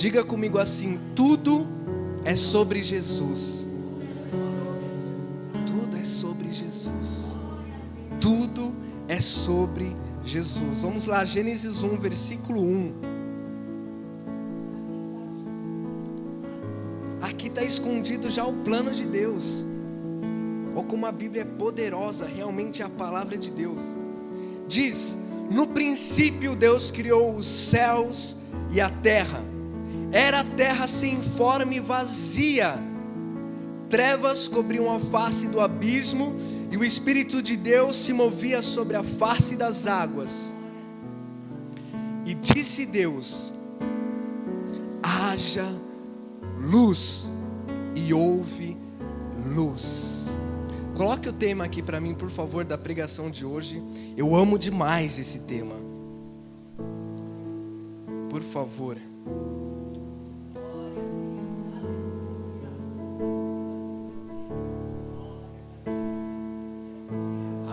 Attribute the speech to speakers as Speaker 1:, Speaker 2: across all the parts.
Speaker 1: Diga comigo assim: tudo é sobre Jesus. Tudo é sobre Jesus. Tudo é sobre Jesus. Vamos lá, Gênesis 1, versículo 1. Aqui está escondido já o plano de Deus. Ou como a Bíblia é poderosa, realmente é a palavra de Deus. Diz: no princípio Deus criou os céus e a terra. Era a terra sem forma e vazia. Trevas cobriam a face do abismo, e o Espírito de Deus se movia sobre a face das águas. E disse Deus: haja luz, e houve luz. Coloque o tema aqui para mim, por favor, da pregação de hoje. Eu amo demais esse tema. Por favor.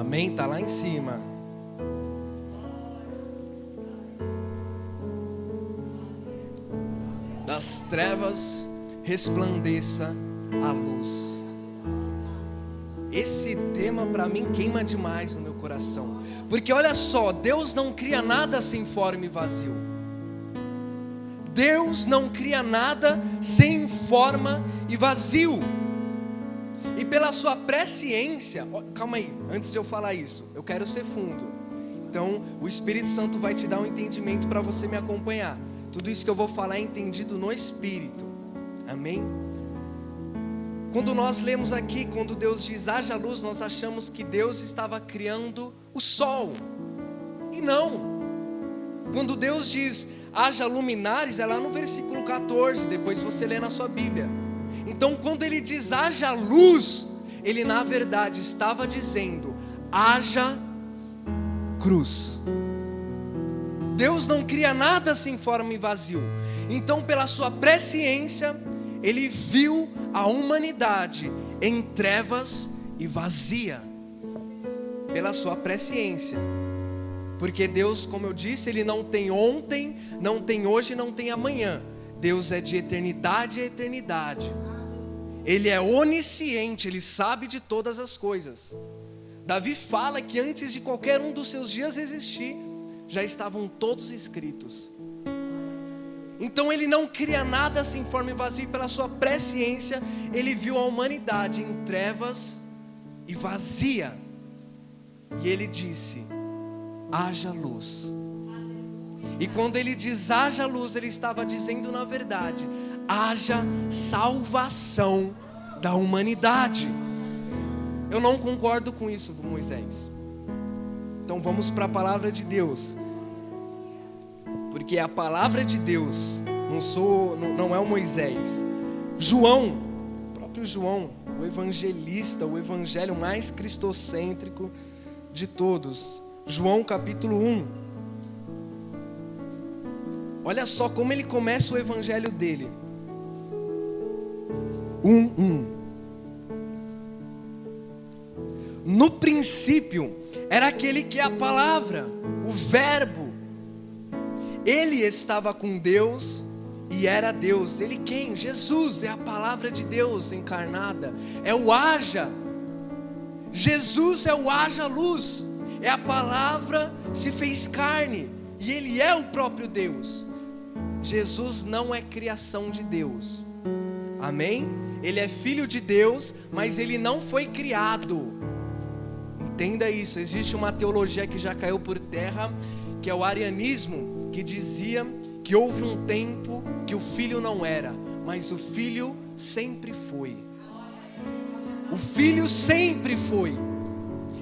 Speaker 1: Amém? Está lá em cima. Das trevas resplandeça a luz. Esse tema para mim queima demais no meu coração. Porque olha só, Deus não cria nada sem forma e vazio. Deus não cria nada sem forma e vazio. E pela sua presciência, calma aí, antes de eu falar isso, eu quero ser fundo. Então o Espírito Santo vai te dar um entendimento para você me acompanhar. Tudo isso que eu vou falar é entendido no Espírito. Amém? Quando nós lemos aqui, quando Deus diz haja luz, nós achamos que Deus estava criando o sol. E não. Quando Deus diz haja luminares, é lá no versículo 14, depois você lê na sua Bíblia. Então quando ele diz haja luz, ele na verdade estava dizendo haja cruz. Deus não cria nada sem forma e vazio. Então pela sua presciência, ele viu a humanidade em trevas e vazia. Pela sua presciência. Porque Deus, como eu disse, Ele não tem ontem, não tem hoje, não tem amanhã. Deus é de eternidade a eternidade. Ele é onisciente, Ele sabe de todas as coisas. Davi fala que antes de qualquer um dos seus dias existir, já estavam todos escritos. Então ele não cria nada sem forma e vazio, e pela sua presciência, ele viu a humanidade em trevas e vazia. E ele disse, haja luz. E quando ele diz haja luz, ele estava dizendo na verdade, haja salvação da humanidade. Eu não concordo com isso, Moisés. Então vamos para a palavra de Deus. Porque a palavra de Deus, não é o Moisés. João, o próprio João, o evangelista, o evangelho mais cristocêntrico de todos. João capítulo 1. Olha só como ele começa o evangelho dele. 1:1. No princípio era aquele que é a palavra, o verbo. Ele estava com Deus e era Deus. Ele quem? Jesus, é a palavra de Deus encarnada. É o haja. Jesus é o haja luz. É a palavra se fez carne. E Ele é o próprio Deus. Jesus não é criação de Deus. Amém? Ele é filho de Deus, mas Ele não foi criado. Entenda isso. Existe uma teologia que já caiu por terra, que é o arianismo, que dizia que houve um tempo que o filho não era, mas o filho sempre foi. O filho sempre foi.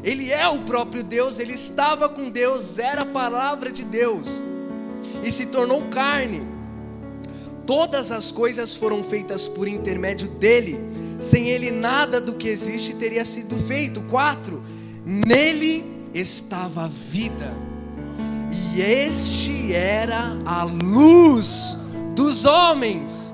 Speaker 1: Ele é o próprio Deus, ele estava com Deus, era a palavra de Deus e se tornou carne. Todas as coisas foram feitas por intermédio dele. Sem ele nada do que existe teria sido feito. 4. Nele estava a vida, e este era a luz dos homens.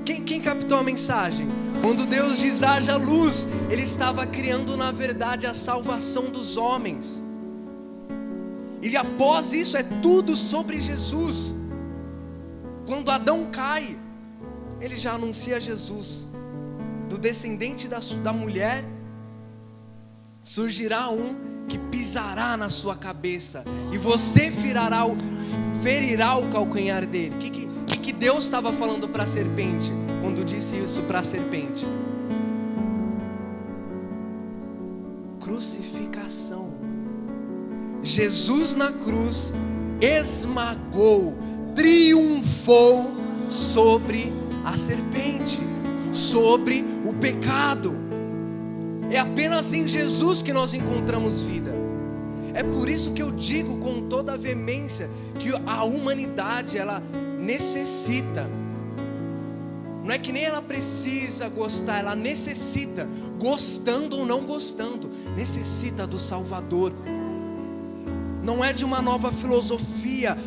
Speaker 1: Quem captou a mensagem? Quando Deus diz haja luz, Ele estava criando na verdade a salvação dos homens. E após isso é tudo sobre Jesus. quando Adão cai, ele já anuncia Jesus. Do descendente da mulher surgirá um que pisará na sua cabeça, e você ferirá o calcanhar dele. O que Deus estava falando para a serpente quando disse isso para a serpente? Crucificação. Jesus na cruz esmagou, triunfou sobre a serpente, sobre o pecado. É apenas em Jesus que nós encontramos vida. É por isso que eu digo com toda a veemência que a humanidade, ela necessita, não é que nem ela precisa gostar, ela necessita, gostando ou não gostando, necessita do Salvador. Não é de uma nova filosofia,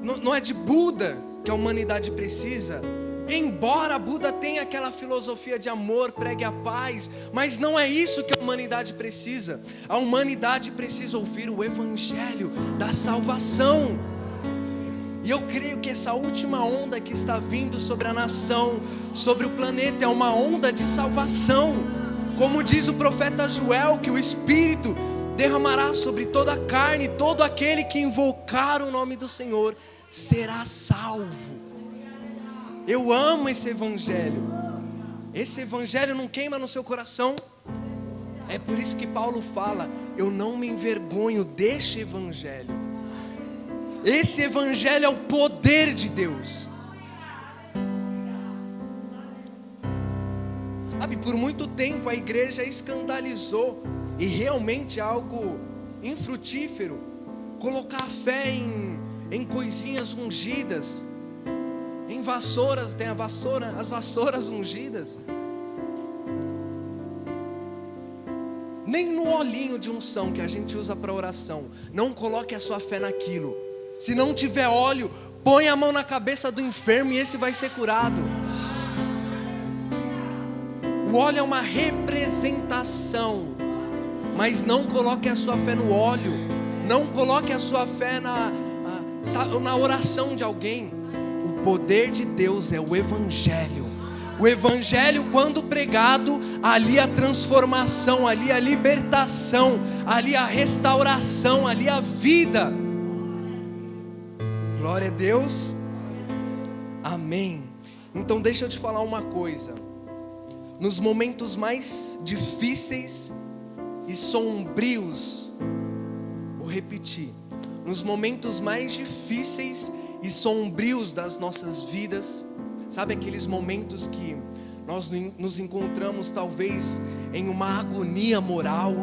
Speaker 1: não é de Buda que a humanidade precisa. Embora Buda tenha aquela filosofia de amor, pregue a paz, mas não é isso que a humanidade precisa. A humanidade precisa ouvir o evangelho da salvação. E eu creio que essa última onda que está vindo sobre a nação, sobre o planeta, é uma onda de salvação. Como diz o profeta Joel, que o Espírito derramará sobre toda a carne, todo aquele que invocar o nome do Senhor será salvo. Eu amo esse evangelho. Esse evangelho não queima no seu coração? É por isso que Paulo fala: eu não me envergonho deste evangelho. Esse evangelho é o poder de Deus. Sabe, por muito tempo a igreja escandalizou, e realmente é algo infrutífero, colocar a fé em coisinhas ungidas, em vassouras, tem as vassouras ungidas. Nem no olhinho de unção que a gente usa para oração, não coloque a sua fé naquilo. Se não tiver óleo, põe a mão na cabeça do enfermo e esse vai ser curado. O óleo é uma representação, mas não coloque a sua fé no óleo, não coloque a sua fé na oração de alguém. O poder de Deus é o evangelho. O evangelho, quando pregado, ali a transformação, ali a libertação, ali a restauração, ali a vida. Glória a Deus. Amém. Então deixa eu te falar uma coisa. Nos momentos mais difíceis e sombrios, vou repetir, nos momentos mais difíceis e sombrios das nossas vidas, sabe aqueles momentos que nós nos encontramos talvez em uma agonia moral,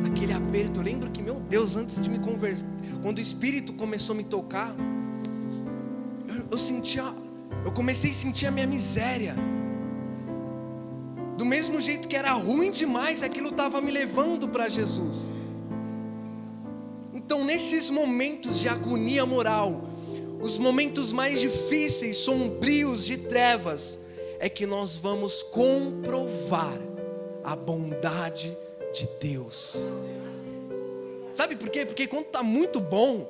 Speaker 1: aquele aperto. Eu lembro que, meu Deus, antes de me converter, quando o Espírito começou a me tocar, eu comecei a sentir a minha miséria. Do mesmo jeito que era ruim demais, aquilo estava me levando para Jesus. Então, nesses momentos de agonia moral, os momentos mais difíceis, sombrios, de trevas, é que nós vamos comprovar a bondade de Deus. Sabe por quê? Porque quando está muito bom,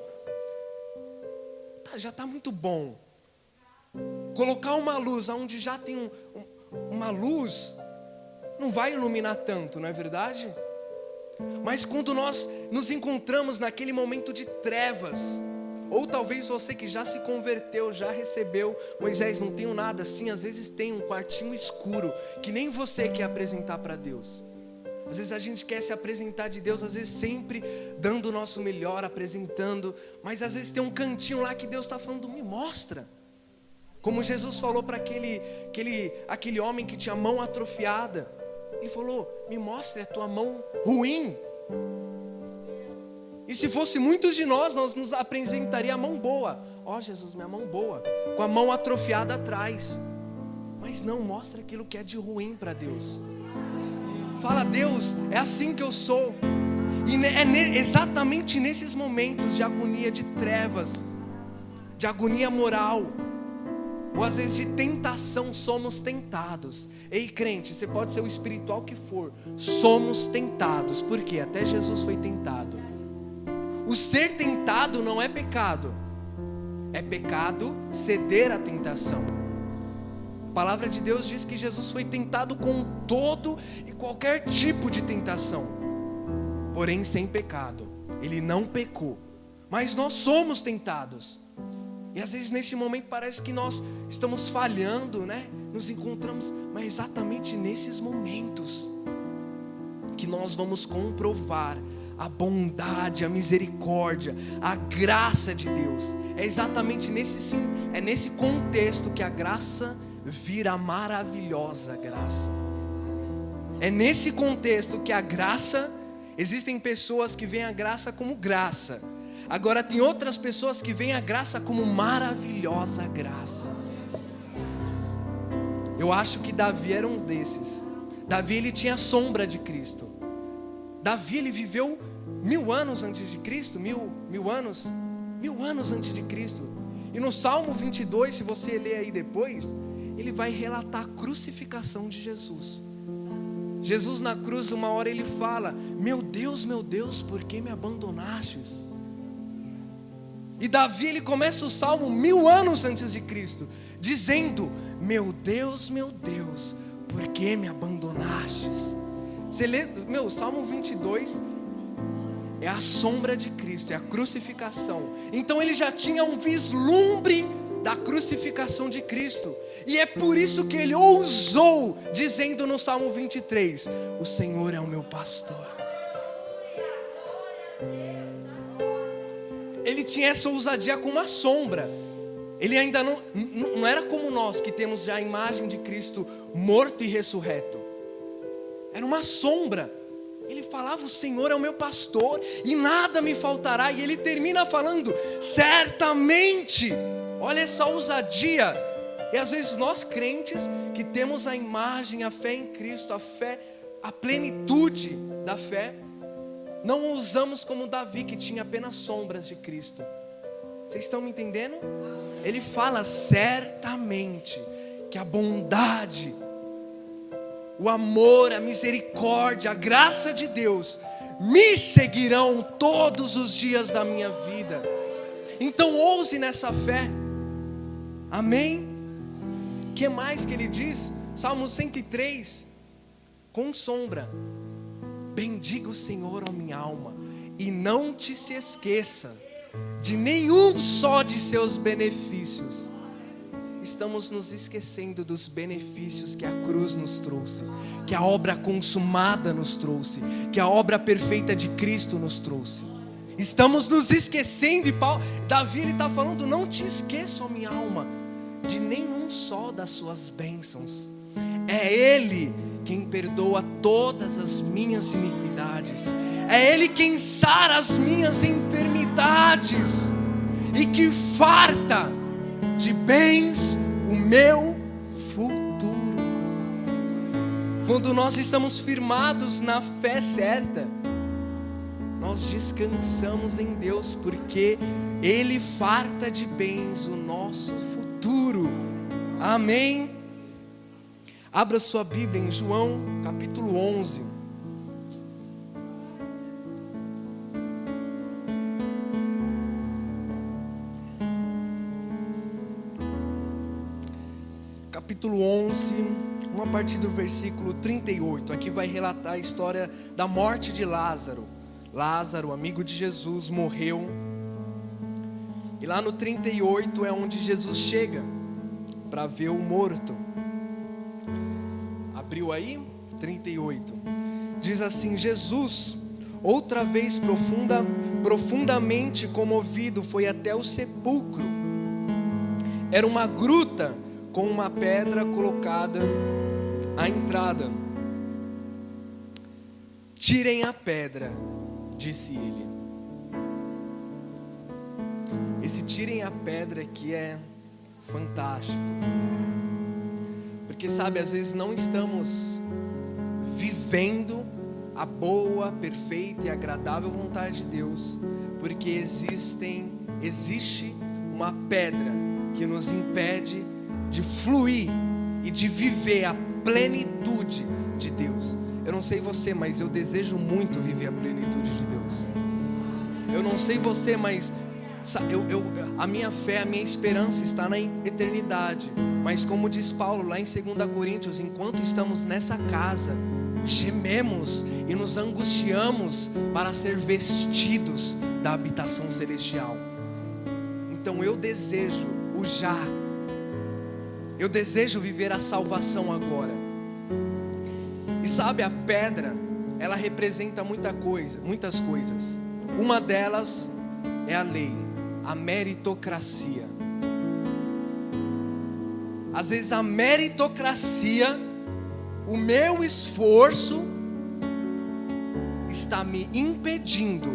Speaker 1: já está muito bom. Colocar uma luz onde já tem uma luz, não vai iluminar tanto, não é verdade? Mas quando nós nos encontramos naquele momento de trevas, ou talvez você que já se converteu, já recebeu, Moisés, não tenho nada assim, às vezes tem um quartinho escuro, que nem você quer apresentar para Deus. Às vezes a gente quer se apresentar de Deus, às vezes sempre dando o nosso melhor, apresentando, mas às vezes tem um cantinho lá que Deus está falando, me mostra. Como Jesus falou para aquele homem que tinha a mão atrofiada, ele falou, me mostre a tua mão ruim. E se fosse muitos de nós nos apresentaria a mão boa. Ó Jesus, minha mão boa, com a mão atrofiada atrás. Mas não, mostra aquilo que é de ruim para Deus. Fala, Deus, é assim que eu sou. E é exatamente nesses momentos de agonia, de trevas, de agonia moral, ou às vezes de tentação, somos tentados. Ei, crente, você pode ser o espiritual que for, somos tentados. Por quê? Até Jesus foi tentado. O ser tentado não é pecado. É pecado ceder à tentação. A palavra de Deus diz que Jesus foi tentado com todo e qualquer tipo de tentação, porém sem pecado. Ele não pecou, mas nós somos tentados. E às vezes nesse momento parece que nós estamos falhando, né? Nos encontramos, mas é exatamente nesses momentos que nós vamos comprovar a bondade, a misericórdia, a graça de Deus. É exatamente nesse contexto que a graça vira a maravilhosa graça. É nesse contexto que a graça, existem pessoas que veem a graça como graça. Agora tem outras pessoas que veem a graça como maravilhosa graça. Eu acho que Davi era um desses. Davi, ele tinha a sombra de Cristo. Davi, ele viveu 1000 anos antes de Cristo, mil anos antes de Cristo. E no Salmo 22, se você ler aí depois, ele vai relatar a crucificação de Jesus. Jesus na cruz, uma hora ele fala: meu Deus, por que me abandonastes? E Davi, ele começa o Salmo 1000 anos antes de Cristo, dizendo: meu Deus, por que me abandonastes? Você lê, o Salmo 22 é a sombra de Cristo, é a crucificação. Então ele já tinha um vislumbre da crucificação de Cristo. E é por isso que ele ousou, dizendo no Salmo 23: o Senhor é o meu pastor. Ele tinha essa ousadia com uma sombra. Ele ainda não era como nós, que temos já a imagem de Cristo morto e ressurreto. Era uma sombra. Ele falava: o Senhor é o meu pastor e nada me faltará. E ele termina falando: certamente. Olha essa ousadia. E às vezes nós crentes, que temos a imagem, a fé em Cristo, a fé, a plenitude da fé, não ousamos como Davi, que tinha apenas sombras de Cristo. Vocês estão me entendendo? Ele fala: certamente que a bondade, o amor, a misericórdia, a graça de Deus me seguirão todos os dias da minha vida. Então ouse nessa fé. Amém? O que mais que ele diz? Salmo 103, com sombra: bendiga o Senhor, ó minha alma, e não te se esqueça de nenhum só de seus benefícios. Estamos nos esquecendo dos benefícios que a cruz nos trouxe, que a obra consumada nos trouxe, que a obra perfeita de Cristo nos trouxe. Estamos nos esquecendo, e Davi, ele está falando: não te esqueça, ó minha alma, de nenhum só das suas bênçãos. É Ele quem perdoa todas as minhas iniquidades. É Ele quem sara as minhas enfermidades, e que farta de bens o meu futuro. Quando nós estamos firmados na fé certa, nós descansamos em Deus, porque Ele farta de bens o nosso futuro. Amém? Abra sua Bíblia em João capítulo 11. Capítulo 11, a partir do versículo 38. Aqui vai relatar a história da morte de Lázaro. Lázaro, amigo de Jesus, morreu. E lá no 38 é onde Jesus chega para ver o morto. Abriu aí? 38. Diz assim: Jesus, outra vez profundamente comovido, foi até o sepulcro. Era uma gruta com uma pedra colocada à entrada. Tirem a pedra, disse ele. Esse tirem a pedra aqui é fantástico. Porque sabe, às vezes não estamos vivendo a boa, perfeita e agradável vontade de Deus, porque existe uma pedra que nos impede de fluir e de viver a plenitude de Deus. Eu não sei você, mas eu desejo muito viver a plenitude de Deus. Eu não sei você, mas A minha fé, a minha esperança está na eternidade. Mas como diz Paulo lá em 2 Coríntios, enquanto estamos nessa casa, gememos e nos angustiamos para ser vestidos da habitação celestial. Então eu desejo o já. Eu desejo viver a salvação agora. E sabe, a pedra, ela representa muitas coisas. Uma delas é a lei, a meritocracia. Às vezes a meritocracia, o meu esforço, está me impedindo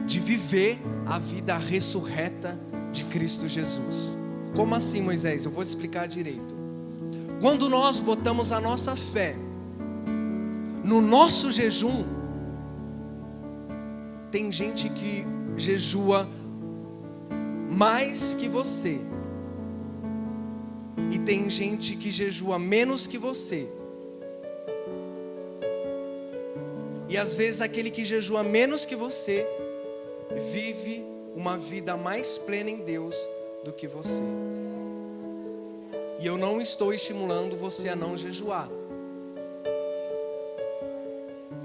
Speaker 1: de viver a vida ressurreta de Cristo Jesus. Como assim, Moisés? Eu vou explicar direito. Quando nós botamos a nossa fé no nosso jejum, tem gente que jejua mais que você, e tem gente que jejua menos que você. E às vezes aquele que jejua menos que você vive uma vida mais plena em Deus do que você. E eu não estou estimulando você a não jejuar.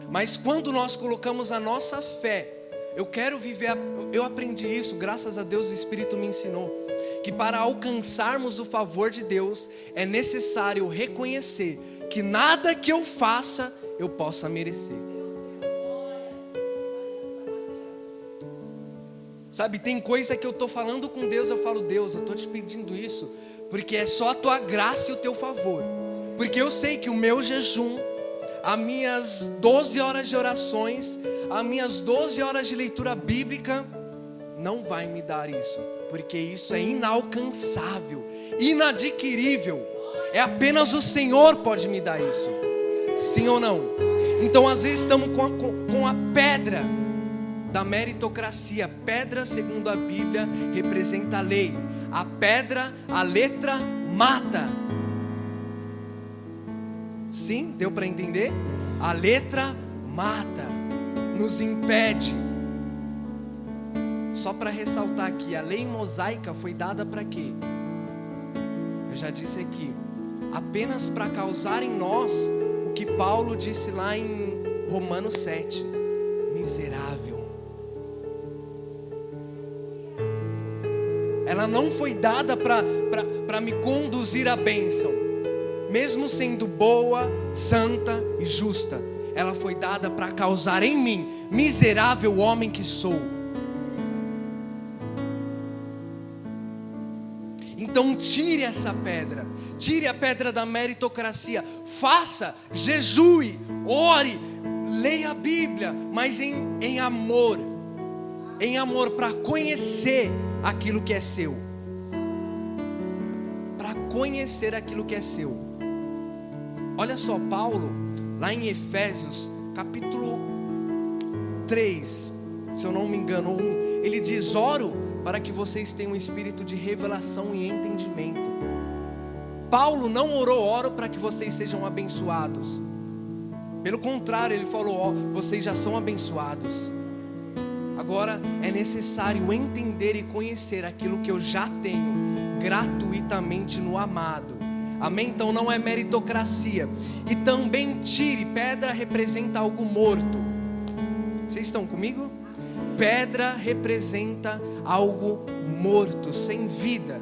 Speaker 1: Mas quando nós colocamos a nossa fé, eu aprendi isso, graças a Deus o Espírito me ensinou, que para alcançarmos o favor de Deus, é necessário reconhecer que nada que eu faça, eu possa merecer. Sabe, tem coisa que eu estou falando com Deus, eu falo, Deus, eu estou te pedindo isso, porque é só a tua graça e o teu favor. Porque eu sei que o meu jejum, as minhas 12 horas de orações, as minhas 12 horas de leitura bíblica, não vai me dar isso. Porque isso é inalcançável, inadquirível. É apenas o Senhor pode me dar isso. Sim ou não? Então às vezes estamos com a pedra da meritocracia. Pedra, segundo a Bíblia, representa a lei. A pedra, a letra, mata. Sim? Deu para entender? A letra mata, nos impede. Só para ressaltar aqui, a lei mosaica foi dada para quê? Eu já disse aqui, apenas para causar em nós o que Paulo disse lá em Romanos 7, miserável. Ela não foi dada para me conduzir à bênção, mesmo sendo boa, santa e justa. Ela foi dada para causar em mim, miserável homem que sou. Então tire essa pedra, tire a pedra da meritocracia, faça, jejue, ore, leia a Bíblia, mas em amor para conhecer aquilo que é seu, para conhecer aquilo que é seu. Olha só, Paulo, lá em Efésios, capítulo 3, se eu não me engano, 1, ele diz, oro para que vocês tenham um espírito de revelação e entendimento. Paulo não oro para que vocês sejam abençoados. Pelo contrário, ele falou, vocês já são abençoados. Agora é necessário entender e conhecer aquilo que eu já tenho gratuitamente no amado. Amém? Então não é meritocracia. E também tire, pedra representa algo morto. Vocês estão comigo? Pedra representa algo morto, sem vida.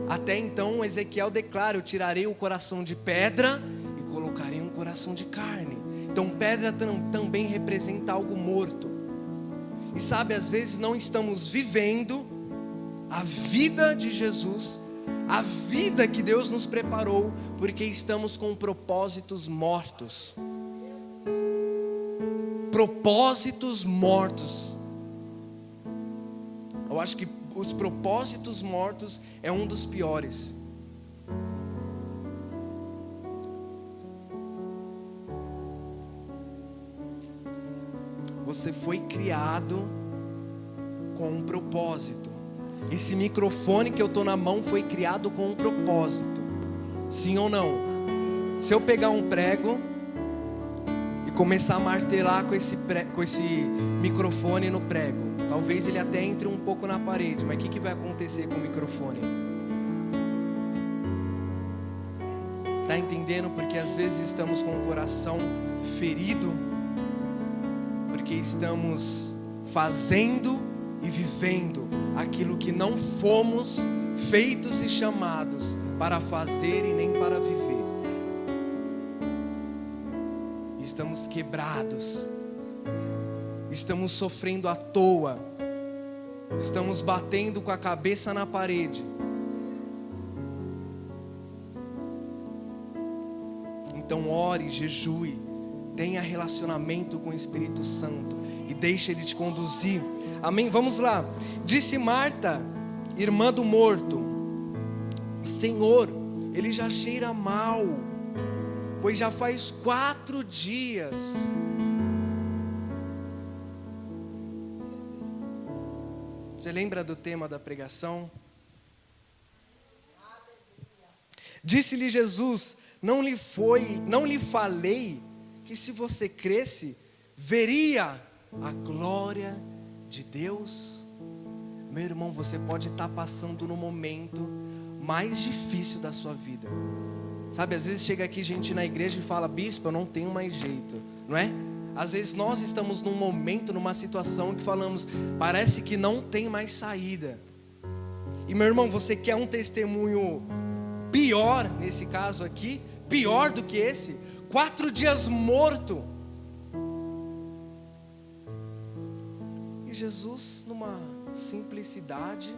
Speaker 1: Até então Ezequiel declara, eu tirarei o coração de pedra e colocarei um coração de carne. Então pedra também representa algo morto. E sabe, às vezes não estamos vivendo a vida de Jesus, a vida que Deus nos preparou, porque estamos com propósitos mortos. Propósitos mortos. Eu acho que os propósitos mortos é um dos piores. Você foi criado com um propósito. Esse microfone que eu estou na mão foi criado com um propósito. Sim ou não? Se eu pegar um prego e começar a martelar com esse microfone no prego, Talvez ele até entre um pouco na parede, mas o que vai acontecer com o microfone? Está entendendo? Porque às vezes estamos com o coração ferido, porque estamos fazendo e vivendo aquilo que não fomos feitos e chamados para fazer e nem para viver. Estamos quebrados, estamos sofrendo à toa, estamos batendo com a cabeça na parede. Então ore, jejue, tenha relacionamento com o Espírito Santo e deixe Ele te conduzir. Amém? Vamos lá. Disse Marta, irmã do morto: Senhor, ele já cheira mal, pois já faz 4 dias. Você lembra do tema da pregação? Disse-lhe Jesus: não lhe falei que se você cresce, veria a glória de Deus? Meu irmão, você pode estar passando no momento mais difícil da sua vida. Sabe, às vezes chega aqui gente na igreja e fala: bispo, eu não tenho mais jeito, não é? Às vezes nós estamos num momento, numa situação que falamos, parece que não tem mais saída. E meu irmão, você quer um testemunho pior nesse caso aqui? Pior do que esse? 4 dias morto. E Jesus, numa simplicidade: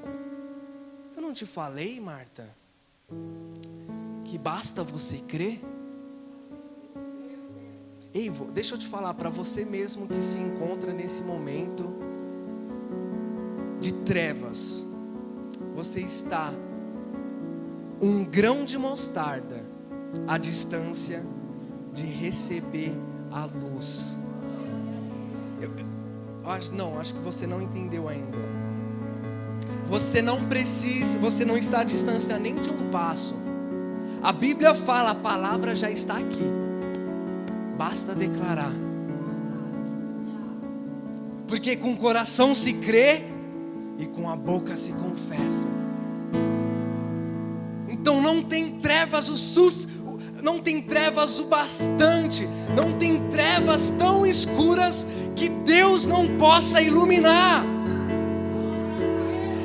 Speaker 1: eu não te falei, Marta, que basta você crer? Ei, deixa eu te falar, para você mesmo que se encontra nesse momento de trevas, você está um grão de mostarda à distância de receber a luz. Acho que você não entendeu ainda. Você não está à distância nem de um passo. A Bíblia fala, a palavra já está aqui. Basta declarar. Porque com o coração se crê e com a boca se confessa. Então não tem trevas não tem trevas o bastante, não tem trevas tão escuras que Deus não possa iluminar.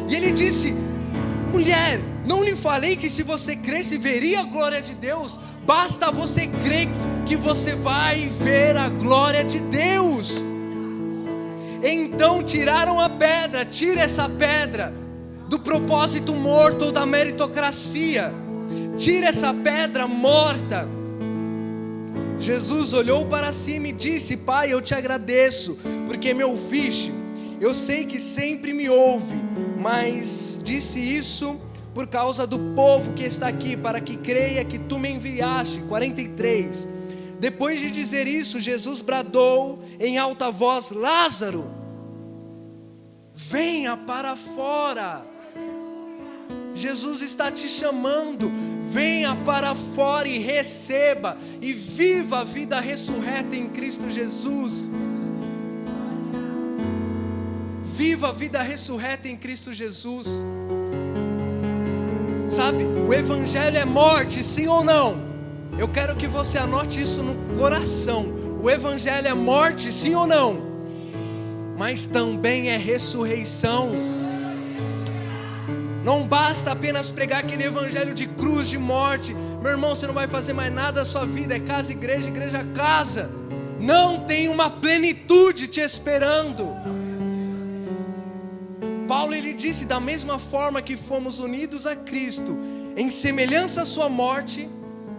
Speaker 1: E ele disse: mulher, não lhe falei que se você cresce veria a glória de Deus? Basta você crer que você vai ver a glória de Deus. Então tiraram a pedra. Tira essa pedra do propósito morto ou da meritocracia. Tira essa pedra morta. Jesus olhou para cima e disse: Pai, eu te agradeço, porque me ouviste. Eu sei que sempre me ouve, mas disse isso por causa do povo que está aqui, para que creia que tu me enviaste. 43. Depois de dizer isso, Jesus bradou em alta voz: Lázaro, venha para fora. Jesus está te chamando. Venha para fora e receba e viva a vida ressurreta em Cristo Jesus. Viva a vida ressurreta em Cristo Jesus. Sabe, o evangelho é morte, sim ou não? Eu quero que você anote isso no coração. O evangelho é morte, sim ou não? Mas também é ressurreição. Não basta apenas pregar aquele evangelho de cruz, de morte. Meu irmão, você não vai fazer mais nada da sua vida. É casa, igreja, igreja, casa. Não, tem uma plenitude te esperando. Paulo, ele disse: da mesma forma que fomos unidos a Cristo em semelhança à sua morte,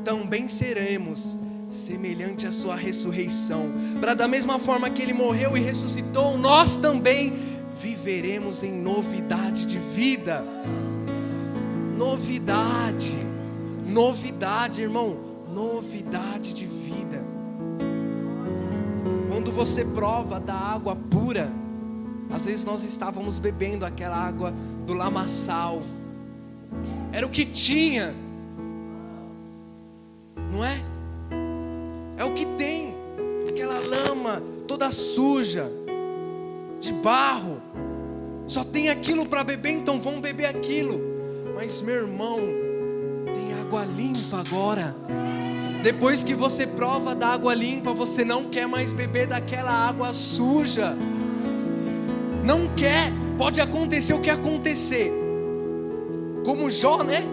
Speaker 1: também seremos semelhante à sua ressurreição. Para da mesma forma que ele morreu e ressuscitou, nós também viveremos em novidade de vida. Novidade, irmão, novidade de vida. Quando você prova da água pura, às vezes nós estávamos bebendo aquela água do lamaçal, era o que tinha, não é? É o que tem, aquela lama toda suja, de barro. Só tem aquilo para beber, então vamos beber aquilo. Mas meu irmão, tem água limpa agora. Depois que você prova da água limpa, você não quer mais beber daquela água suja. Não quer. Pode acontecer o que acontecer. Como Jó, né?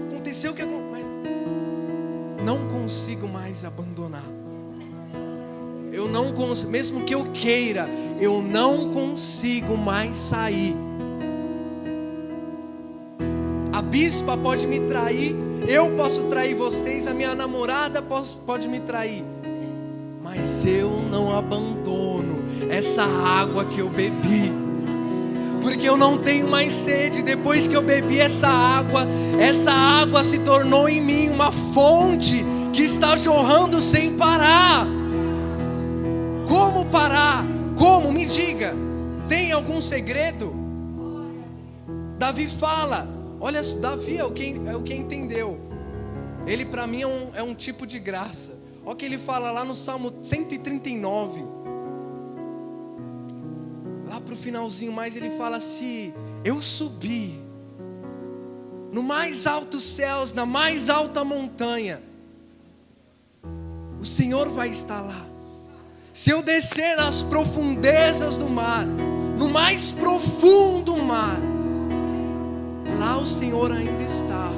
Speaker 1: Aconteceu o que aconteceu. Mas não consigo mais abandonar. Eu não consigo, mesmo que eu queira, eu não consigo mais sair. A bispa pode me trair, eu posso trair vocês, a minha namorada pode me trair, mas eu não abandono essa água que eu bebi, porque eu não tenho mais sede. Depois que eu bebi essa água se tornou em mim uma fonte que está jorrando sem parar. Como parar? Como? Me diga. Tem algum segredo? Davi fala. Olha, Davi é o que entendeu. Ele para mim é um tipo de graça. Olha o que ele fala lá no Salmo 139. Lá para o finalzinho mais ele fala: se eu subir no mais altos céus, na mais alta montanha, o Senhor vai estar lá. Se eu descer nas profundezas do mar, no mais profundo mar, lá o Senhor ainda está.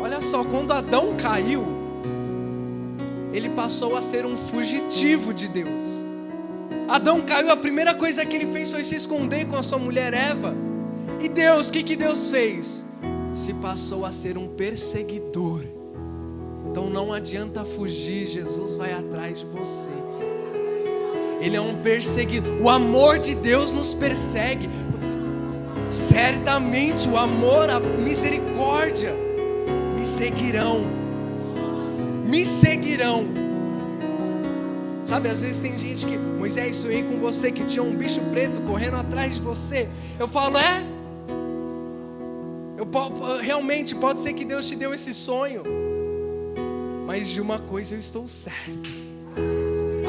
Speaker 1: Olha só, quando Adão caiu, ele passou a ser um fugitivo de Deus. Adão caiu, a primeira coisa que ele fez foi se esconder com a sua mulher Eva. E Deus, o que Deus fez? Se passou a ser um perseguidor. Então não adianta fugir, Jesus vai atrás de você. Ele é um perseguidor. O amor de Deus nos persegue. Certamente o amor, a misericórdia me seguirão. Me seguirão. Sabe, às vezes tem gente que: Moisés, sonhei com você que tinha um bicho preto correndo atrás de você. Eu falo: realmente pode ser que Deus te deu esse sonho, mas de uma coisa eu estou certo: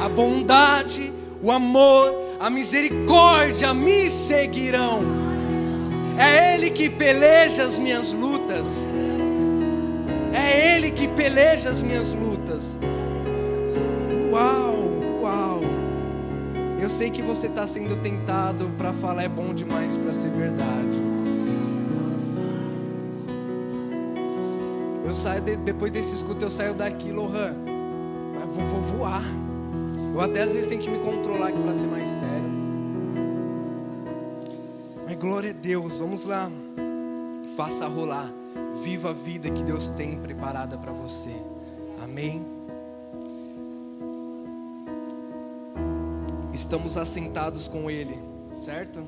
Speaker 1: a bondade, o amor, a misericórdia me seguirão. É Ele que peleja as minhas lutas. É Ele que peleja as minhas lutas. Uau, uau. Eu sei que você está sendo tentado para falar é bom demais para ser verdade. Eu saio, depois desse escuto eu saio daqui, Lohan, vou voar. Eu até às vezes tenho que me controlar aqui para ser mais sério. Mas glória a Deus, vamos lá. Faça rolar. Viva a vida que Deus tem preparada para você. Amém. Estamos assentados com Ele, certo?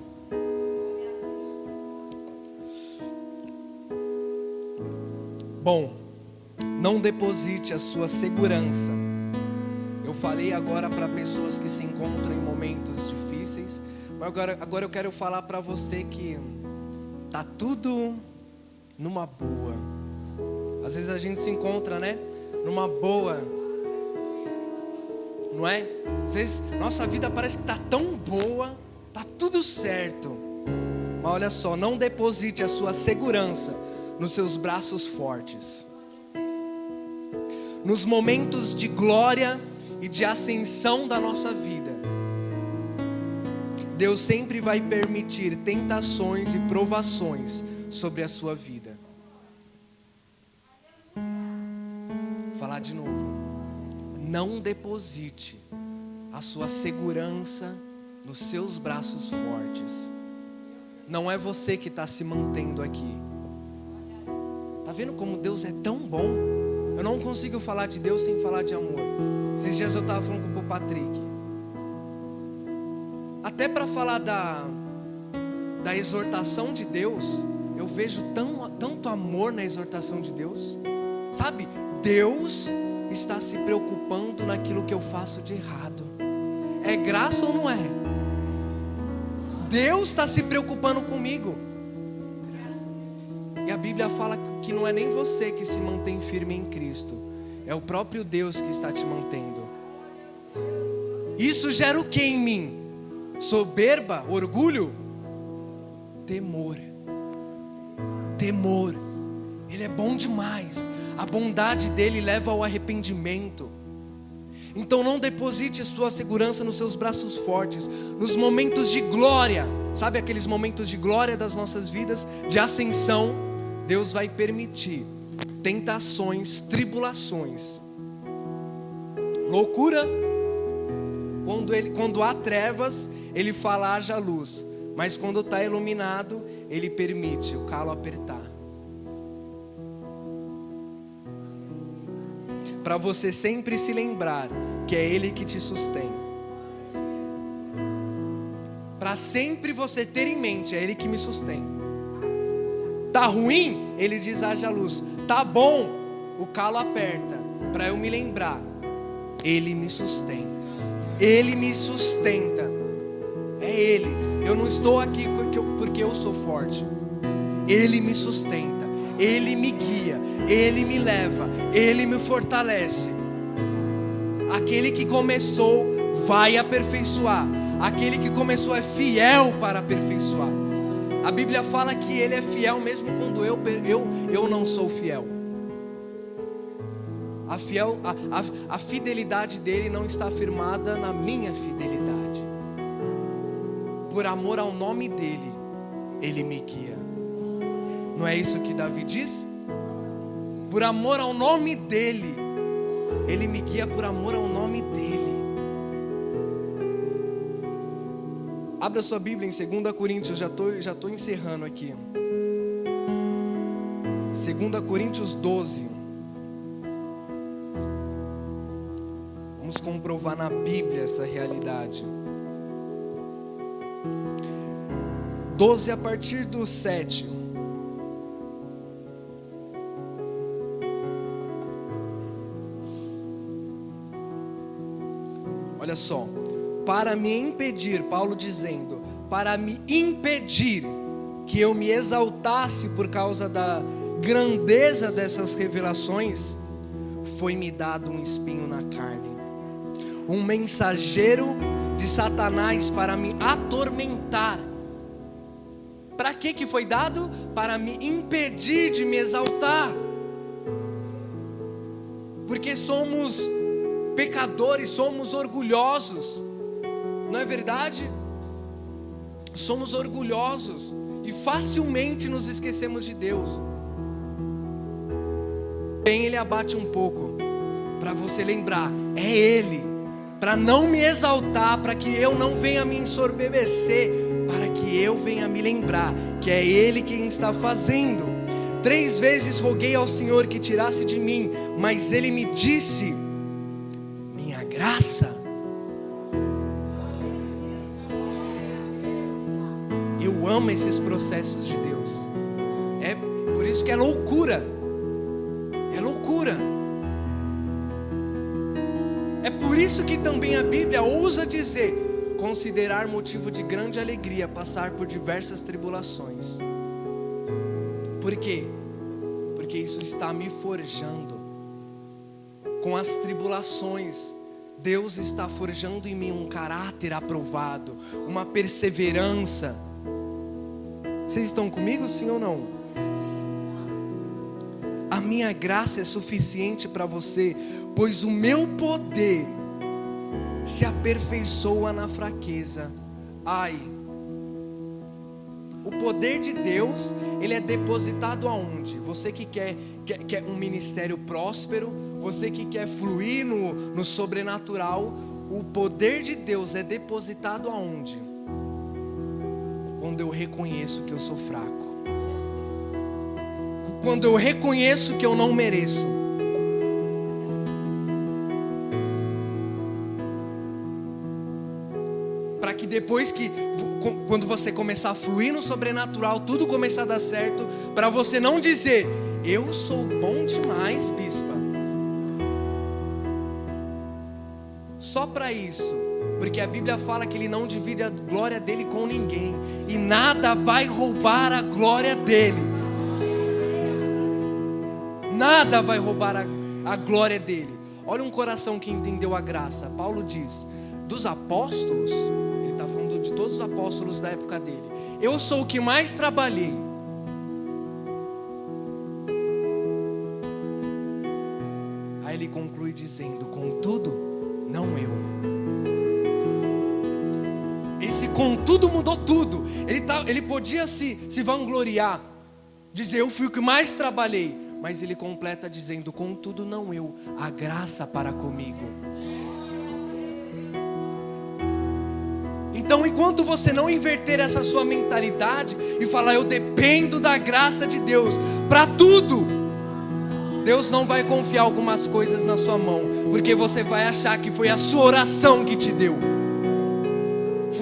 Speaker 1: Bom, não deposite a sua segurança. Eu falei agora para pessoas que se encontram em momentos difíceis, mas agora eu quero falar para você que tá tudo numa boa. Às vezes a gente se encontra, né? Numa boa, não é? Às vezes nossa vida parece que tá tão boa, tá tudo certo. Mas olha só, não deposite a sua segurança nos seus braços fortes. Nos momentos de glória e de ascensão da nossa vida, Deus sempre vai permitir tentações e provações sobre a sua vida. Vou falar de novo. Não deposite a sua segurança nos seus braços fortes. Não é você que está se mantendo aqui. Está vendo como Deus é tão bom? Eu não consigo falar de Deus sem falar de amor. Esses dias eu estava falando com o Patrick. Até para falar da exortação de Deus, eu vejo tanto amor na exortação de Deus. Sabe, Deus está se preocupando naquilo que eu faço de errado. É graça ou não é? Deus está se preocupando comigo. E a Bíblia fala que não é nem você que se mantém firme em Cristo, é o próprio Deus que está te mantendo. Isso gera o que em mim? Soberba? Orgulho? Temor. Temor. Ele é bom demais. A bondade dele leva ao arrependimento. Então não deposite sua segurança nos seus braços fortes. Nos momentos de glória, sabe aqueles momentos de glória das nossas vidas, de ascensão, Deus vai permitir tentações, tribulações, loucura. Quando há trevas, Ele fala haja luz. Mas quando está iluminado, Ele permite o calo apertar. Para você sempre se lembrar que é Ele que te sustém. Para sempre você ter em mente, é Ele que me sustém. Tá ruim? Ele diz haja luz. Tá bom? O calo aperta. Para eu me lembrar, Ele me sustém. Ele me sustenta. É Ele. Eu não estou aqui porque eu sou forte. Ele me sustenta. Ele me guia. Ele me leva. Ele me fortalece. Aquele que começou vai aperfeiçoar. Aquele que começou é fiel para aperfeiçoar. A Bíblia fala que Ele é fiel mesmo quando eu não sou fiel. A fidelidade dele não está firmada na minha fidelidade. Por amor ao nome dele, Ele me guia. Não é isso que Davi diz? Por amor ao nome dele, Ele me guia por amor ao nome dele. Abra sua Bíblia em 2 Coríntios, já estou encerrando aqui. 2 Coríntios 12. Vamos comprovar na Bíblia essa realidade. 12 a partir do 7. Olha só. Para me impedir, Paulo dizendo, para me impedir que eu me exaltasse por causa da grandeza dessas revelações, foi-me dado um espinho na carne, um mensageiro de Satanás para me atormentar. Para que foi dado? Para me impedir de me exaltar. Porque somos pecadores, somos orgulhosos. Não é verdade? Somos orgulhosos e facilmente nos esquecemos de Deus. Bem, Ele abate um pouco para você lembrar, é Ele, para não me exaltar, para que eu não venha me ensorbebecer, para que eu venha me lembrar que é Ele quem está fazendo. 3 vezes roguei ao Senhor que tirasse de mim, mas Ele me disse: minha graça. Eu amo esses processos de Deus. É por isso que é loucura. É loucura. É por isso que também a Bíblia ousa dizer: considerar motivo de grande alegria passar por diversas tribulações. Por quê? Porque isso está me forjando. Com as tribulações, Deus está forjando em mim um caráter aprovado, uma perseverança. Vocês estão comigo, sim ou não? A minha graça é suficiente para você, pois o meu poder se aperfeiçoa na fraqueza. Ai, o poder de Deus, ele é depositado aonde? Você que quer um ministério próspero, você que quer fluir no sobrenatural, o poder de Deus é depositado aonde? Quando eu reconheço que eu sou fraco, quando eu reconheço que eu não mereço. Para que depois quando você começar a fluir no sobrenatural, tudo começar a dar certo, para você não dizer: eu sou bom demais, bispa. Só para isso, porque a Bíblia fala que Ele não divide a glória dele com ninguém, e nada vai roubar a glória dele. Nada vai roubar a glória dele. Olha um coração que entendeu a graça. Paulo diz: dos apóstolos, ele está falando de todos os apóstolos da época dele, eu sou o que mais trabalhei. Aí ele conclui dizendo: contudo, não eu. Esse contudo mudou tudo. Ele podia se vangloriar, dizer eu fui o que mais trabalhei, mas ele completa dizendo: contudo não eu, a graça para comigo. Então, enquanto você não inverter essa sua mentalidade e falar eu dependo da graça de Deus para tudo, Deus não vai confiar algumas coisas na sua mão, porque você vai achar que foi a sua oração que te deu,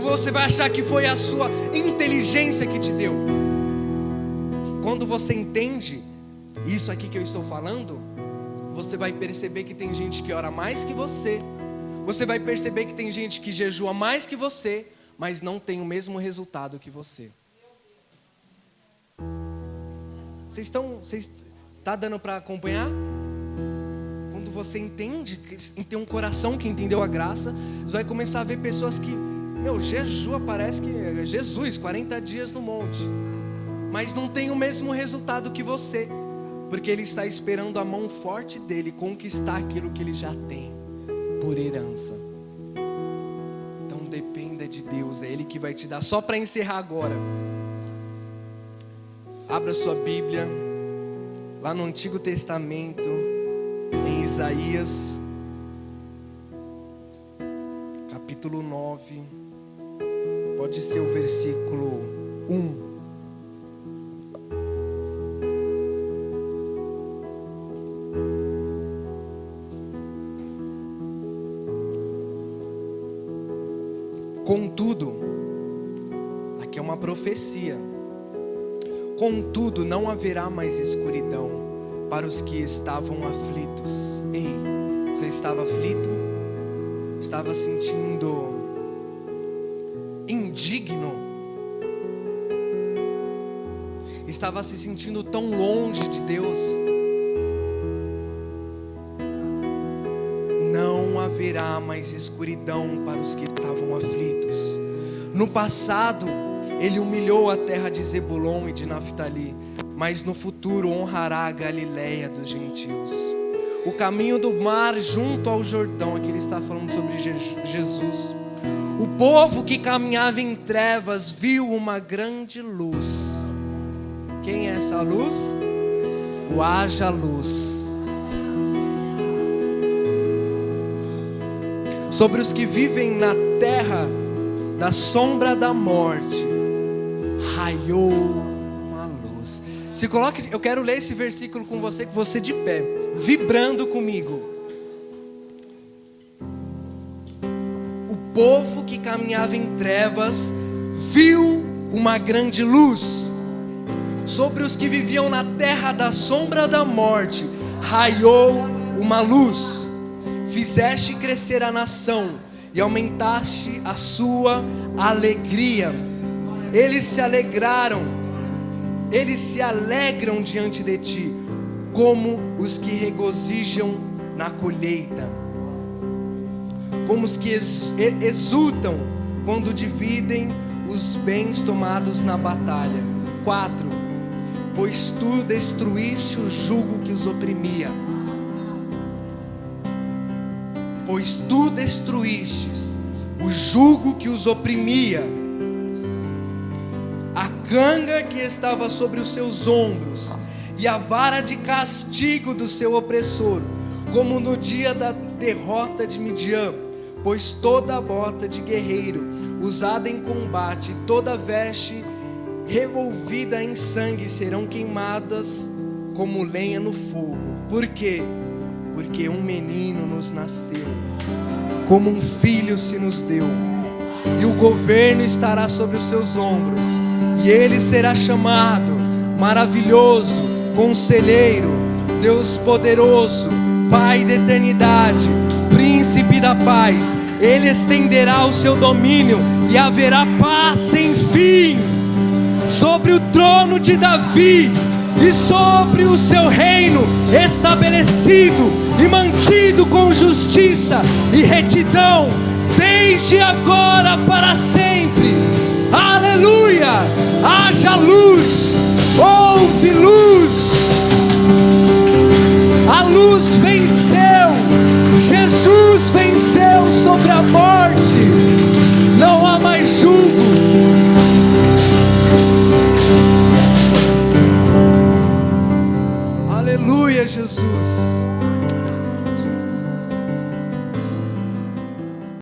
Speaker 1: você vai achar que foi a sua inteligência que te deu. Quando você entende isso aqui que eu estou falando, você vai perceber que tem gente que ora mais que você. Você vai perceber que tem gente que jejua mais que você, mas não tem o mesmo resultado que você. Vocês tá dando para acompanhar? Quando você entende, tem um coração que entendeu a graça, você vai começar a ver pessoas que, jejua, parece que é Jesus, 40 dias no monte, mas não tem o mesmo resultado que você, porque ele está esperando a mão forte dele conquistar aquilo que ele já tem por herança. Então dependa de Deus, é Ele que vai te dar. Só para encerrar agora, abra sua Bíblia lá no Antigo Testamento, em Isaías capítulo 9, pode ser o versículo 1. Contudo, aqui é uma profecia. Contudo, não haverá mais escuridão para os que estavam aflitos. Ei, você estava aflito? Estava sentindo indigno? Estava se sentindo tão longe de Deus? Não haverá mais escuridão para os que estavam aflitos. No passado, ele humilhou a terra de Zebulon e de Naftali, mas no futuro honrará a Galileia dos gentios. O caminho do mar junto ao Jordão, aqui ele está falando sobre Jesus. O povo que caminhava em trevas viu uma grande luz. Quem é essa luz? O haja luz. Sobre os que vivem na terra da sombra da morte, raiou uma luz. Se coloque, eu quero ler esse versículo com você de pé, vibrando comigo. O povo que caminhava em trevas viu uma grande luz. Sobre os que viviam na terra da sombra da morte, raiou uma luz. Fizeste crescer a nação e aumentaste a sua alegria. Eles se alegram diante de ti, como os que regozijam na colheita, como os que exultam quando dividem os bens tomados na batalha. 4. Pois tu destruíste o jugo que os oprimia. Pois tu destruístes o jugo que os oprimia, a canga que estava sobre os seus ombros, e a vara de castigo do seu opressor, como no dia da derrota de Midian. Pois toda bota de guerreiro usada em combate, toda veste revolvida em sangue serão queimadas como lenha no fogo. Por quê? Porque um menino nos nasceu, como um filho se nos deu, e o governo estará sobre os seus ombros, e ele será chamado Maravilhoso, Conselheiro, Deus Poderoso, Pai da Eternidade, Príncipe da Paz. Ele estenderá o seu domínio e haverá paz sem fim sobre o trono de Davi e sobre o seu reino, estabelecido e mantido com justiça e retidão desde agora para sempre. Aleluia! Haja luz, houve luz. A luz venceu, Jesus venceu sobre a morte. Não há mais julgo. Aleluia, Jesus.